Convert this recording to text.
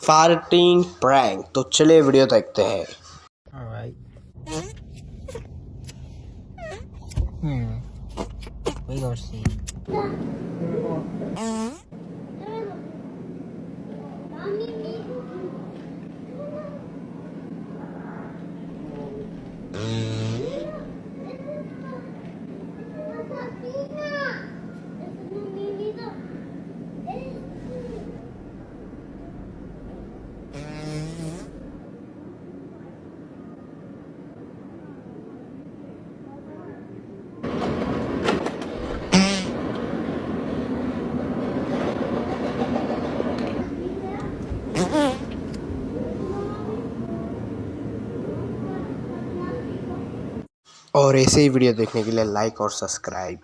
Farting prank. तो चलिए video देखते हैं। Alright. We gonna see. और ऐसे ही वीडियो देखने के लिए लाइक और सब्सक्राइब।